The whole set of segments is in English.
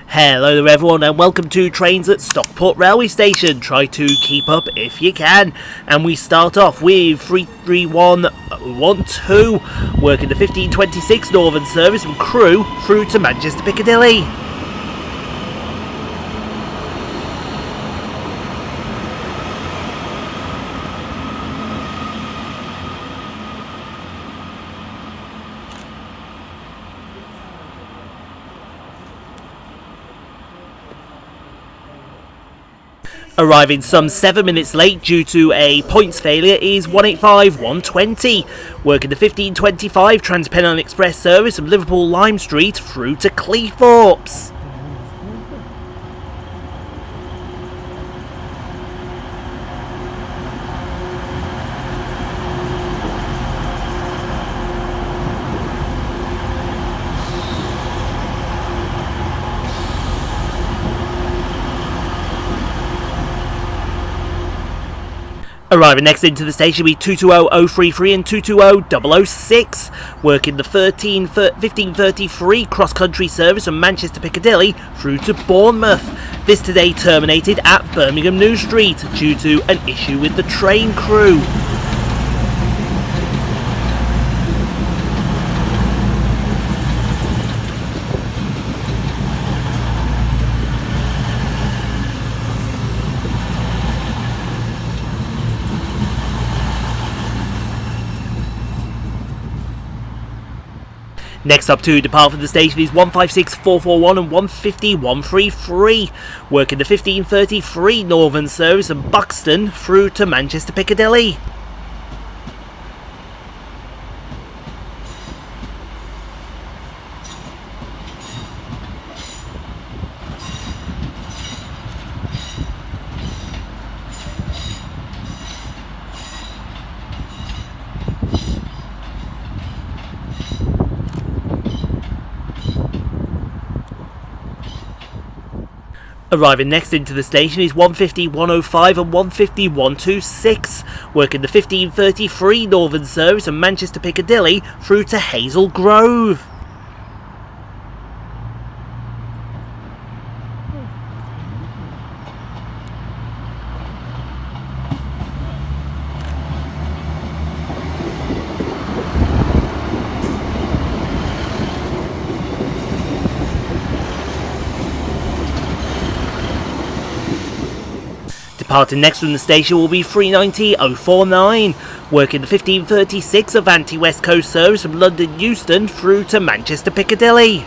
Hello there everyone and welcome to Trains at Stockport Railway Station. Try to keep up if you can. And we start off with 33112 working the 1526 Northern Service from Crewe through to Manchester Piccadilly. Arriving some 7 minutes late due to a points failure is 185-120, working the 1525 Transpennine Express service from Liverpool Lime Street through to Cleethorpes. Arriving next into the station will be 220033 and 220006, working the 1533 cross-country service from Manchester Piccadilly through to Bournemouth. This today terminated at Birmingham New Street due to an issue with the train crew. Next up to depart from the station is 156441 and 150133, working the 1533 Northern service from Buxton through to Manchester Piccadilly. Arriving next into the station is 150-105 and 150-126, working the 1533 Northern service from Manchester Piccadilly through to Hazel Grove. Departing next from the station will be 390-049, working the 1536 Avanti West Coast service from London Euston through to Manchester Piccadilly.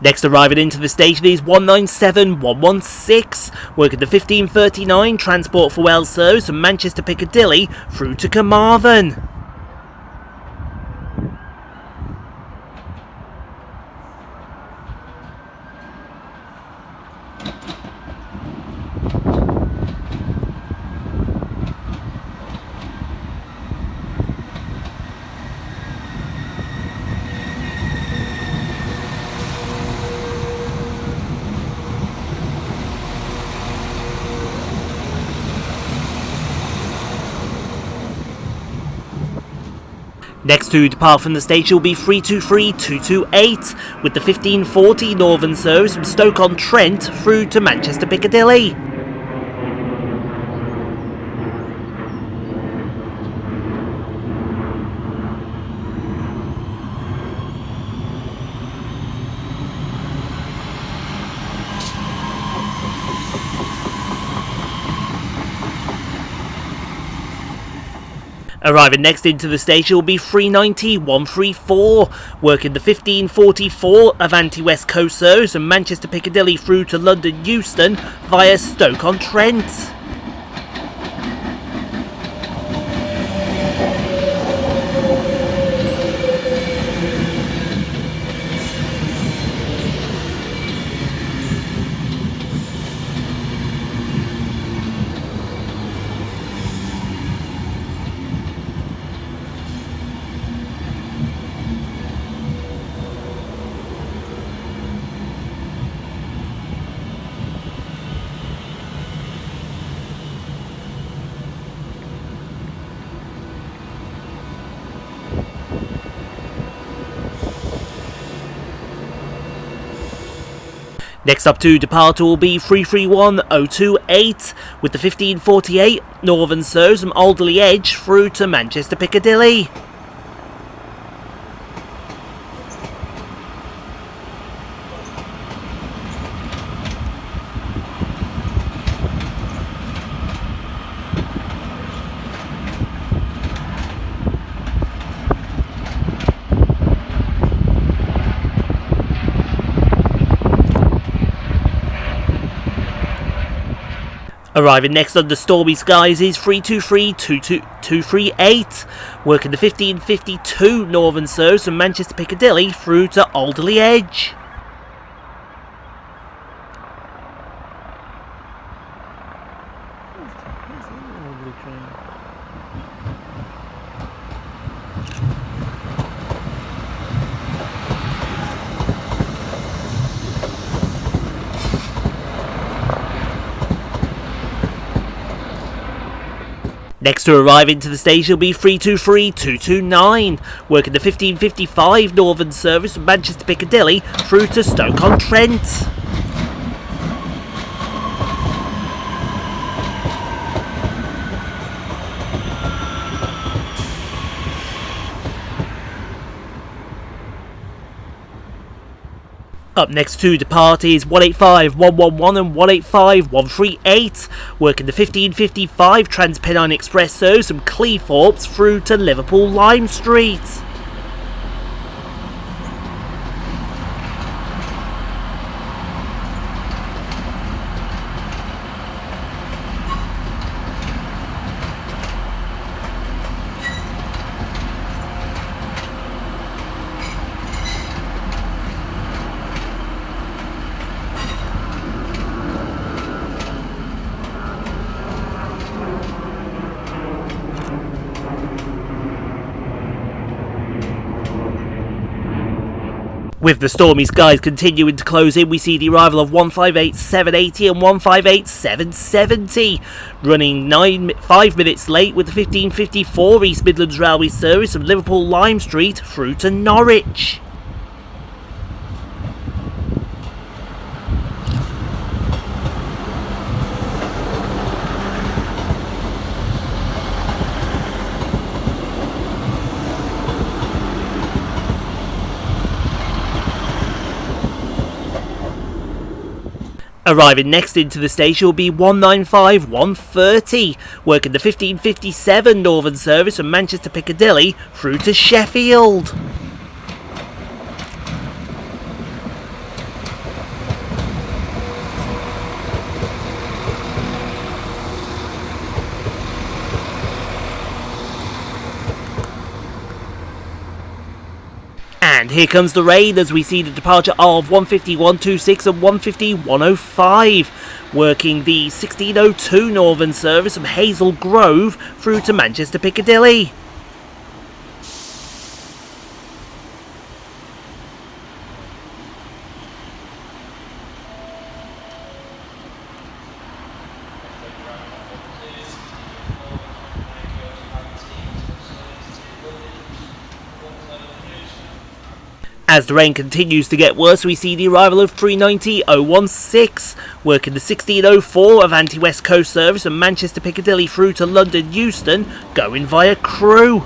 Next arriving into the station is 197116, working the 1539 Transport for Wales service from Manchester Piccadilly through to Carmarthen. Next to depart from the station will be 323-228, with the 1540 Northern service from Stoke-on-Trent through to Manchester Piccadilly. Arriving next into the station will be 390-134, working the 1544 Avanti West Coast service from Manchester Piccadilly through to London Euston via Next up to depart will be 331028 with the 1548 Northern Service from Alderley Edge through to Manchester Piccadilly. Arriving next under stormy skies is 323238, working the 1552 Northern Service from Manchester Piccadilly through to Alderley Edge. Next to arrive into the station will be 323229, working the 1555 Northern Service from Manchester Piccadilly through to Stoke-on-Trent. Up next to depart is 185111 and 185138, working the 1555 Transpennine Express service from Cleethorpes through to Liverpool Lime Street. With the stormy skies continuing to close in, we see the arrival of 158780 and 158770, running 5 minutes late with the 1554 East Midlands Railway service from Liverpool Lime Street through to Norwich. Arriving next into the station will be 195130, working the 1557 Northern Service from Manchester Piccadilly through to Sheffield. And here comes the rain as we see the departure of 150126 and 150105, working the 1602 Northern Service from Hazel Grove through to Manchester Piccadilly. As the rain continues to get worse, we see the arrival of 390016, working the 1604 Avanti West Coast service from Manchester Piccadilly through to London Euston, going via Crewe.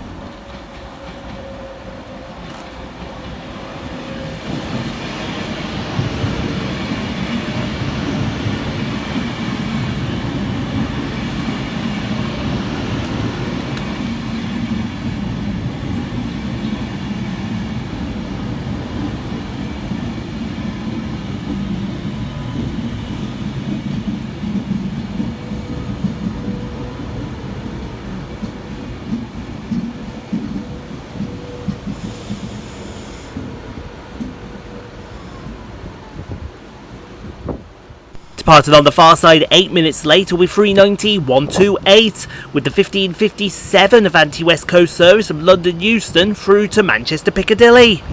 Departed on the far side 8 minutes later with 390128, with the 1557 Avanti West Coast service from London Euston through to Manchester Piccadilly.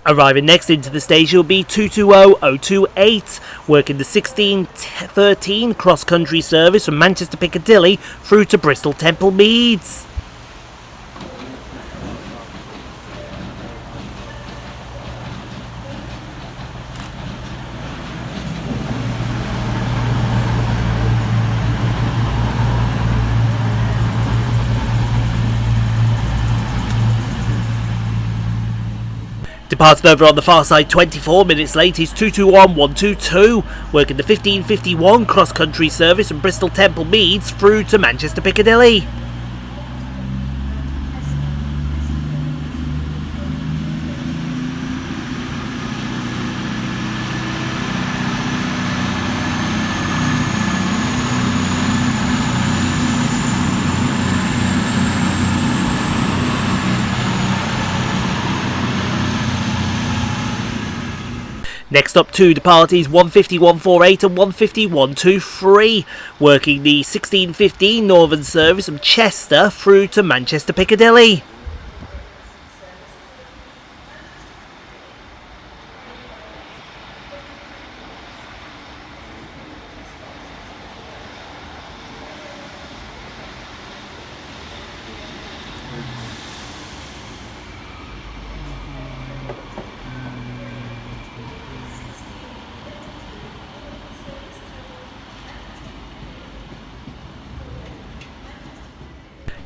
Arriving next into the station will be 220028, working the 1613 cross-country service from Manchester Piccadilly through to Bristol Temple Meads. Departing over on the far side 24 minutes late is 221122, working the 1551 cross-country service from Bristol Temple Meads through to Manchester Piccadilly. Next up, two departees 15148 and 15123, working the 1615 Northern service from Chester through to Manchester Piccadilly.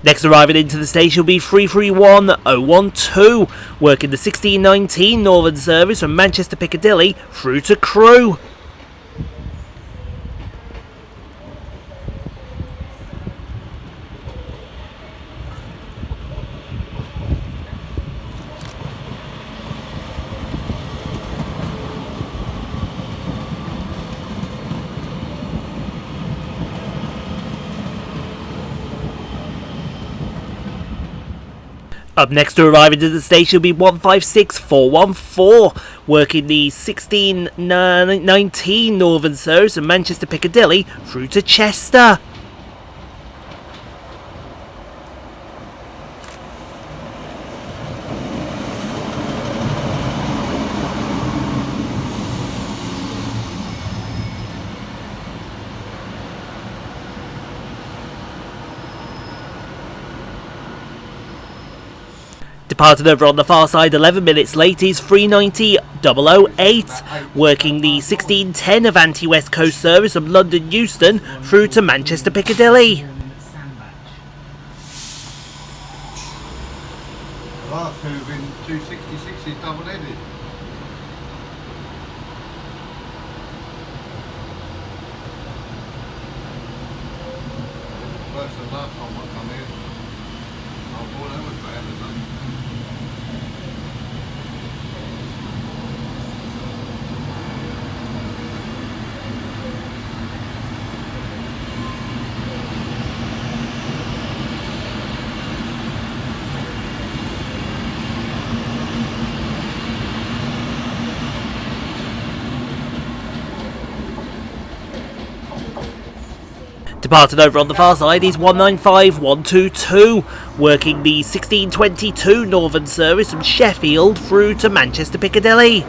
Next arriving into the station will be 331012, working the 1619 Northern service from Manchester Piccadilly through to Crewe. Up next to arrive into the station will be 156414, working the 1619 Northern service from Manchester Piccadilly through to Chester. Departed over on the far side 11 minutes late is 390008, working the 1610 Avanti West Coast service from London Euston through to Manchester Piccadilly. Last move in 266 is double-headed. Worse than last time I come here. I thought that was bad, isn't it? Departed over on the far side is 195122, working the 1622 Northern service from Sheffield through to Manchester Piccadilly.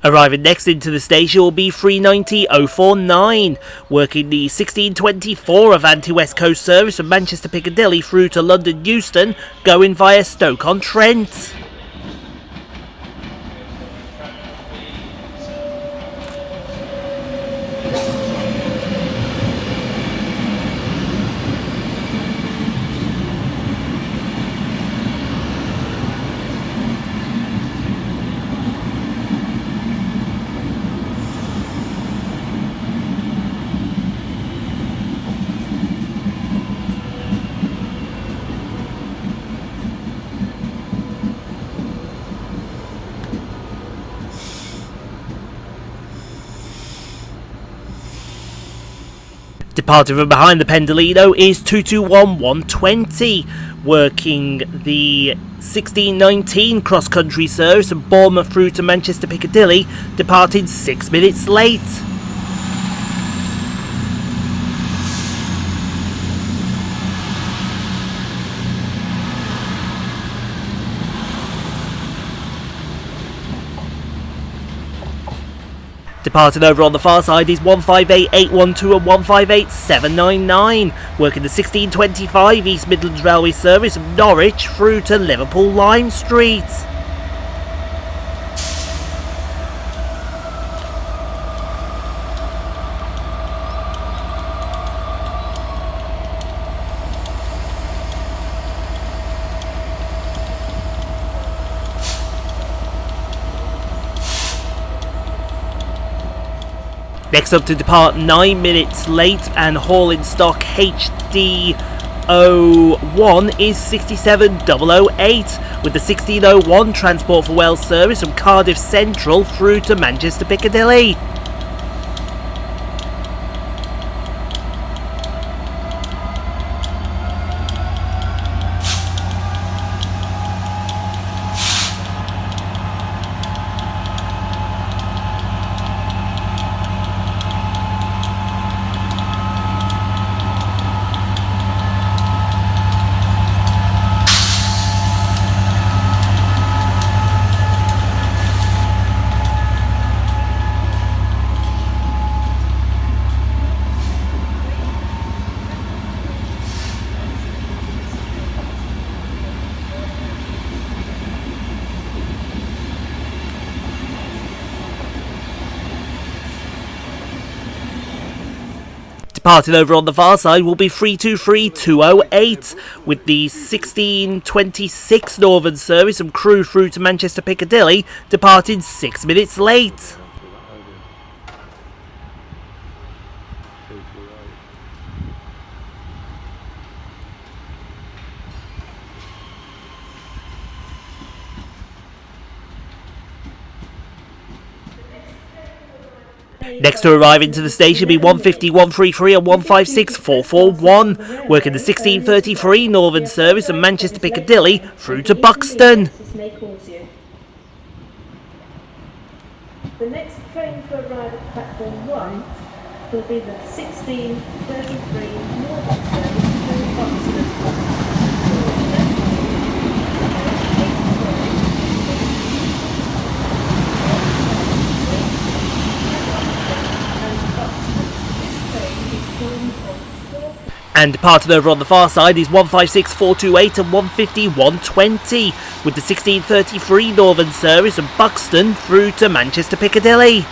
Arriving next into the station will be 390049, working the 1624 Avanti West Coast service from Manchester Piccadilly through to London Euston, going via Stoke-on-Trent. Departing from behind the Pendolino is 221120, working the 1619 cross-country service from Bournemouth through to Manchester Piccadilly, departing 6 minutes late. Departing over on the far side is 158812 and 158799, working the 1625 East Midlands Railway service from Norwich through to Liverpool Lime Street. Next up to depart 9 minutes late and haul in stock HD 01 is 67008 with the 1601 Transport for Wales service from Cardiff Central through to Manchester Piccadilly. Departing over on the far side will be 323208 with the 1626 Northern service from Crewe through to Manchester Piccadilly, departing 6 minutes late. Next to arrive into the station will be 150133 and 156441, working the 1633 Northern service from Manchester Piccadilly through to Buxton. The next train to arrive at platform 1 will be the 1633 Northern service through Buxton. And departing over on the far side is 156428 and 150120 with the 1633 Northern service from Buxton through to Manchester Piccadilly.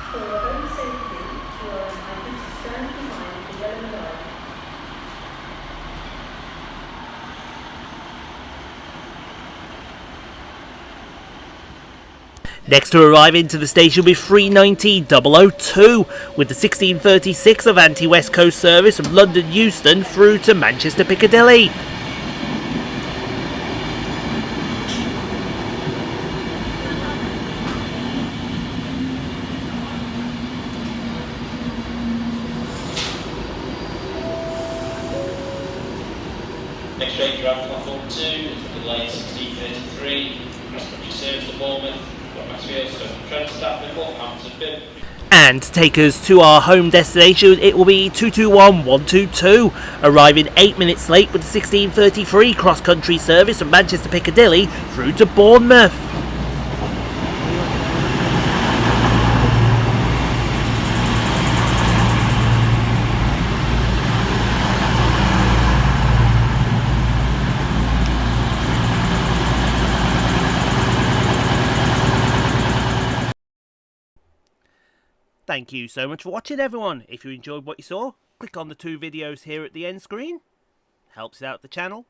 For your own safety, you are invited to stand behind the yellow line. Next to arrive into the station with 39002 with the 1636 Avanti West Coast service from London Euston through to Manchester Piccadilly. Next train to arrive platform 2 is the lane 1633, cross-country service to Bournemouth, and to take us to our home destination, it will be 221122, arriving 8 minutes late with the 1633 cross-country service from Manchester Piccadilly through to Bournemouth. Thank you so much for watching, everyone. If you enjoyed what you saw, click on the 2 videos here at the end screen. Helps out the channel.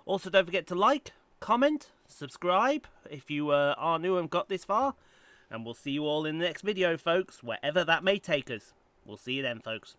Also, don't forget to like, comment, subscribe if you are new and got this far. And we'll see you all in the next video, folks, wherever that may take us. We'll see you then, folks.